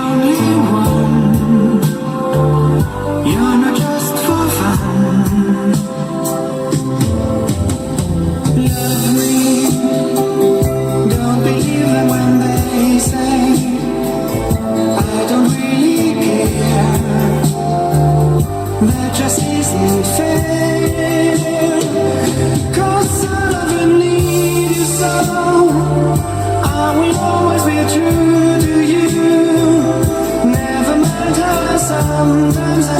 only one. You're not just for fun. Love me. Don't believe them when they say I don't really care. That just isn't fair. 'Cause I love and need you so. I will always be true to you. Never mind how sometimes I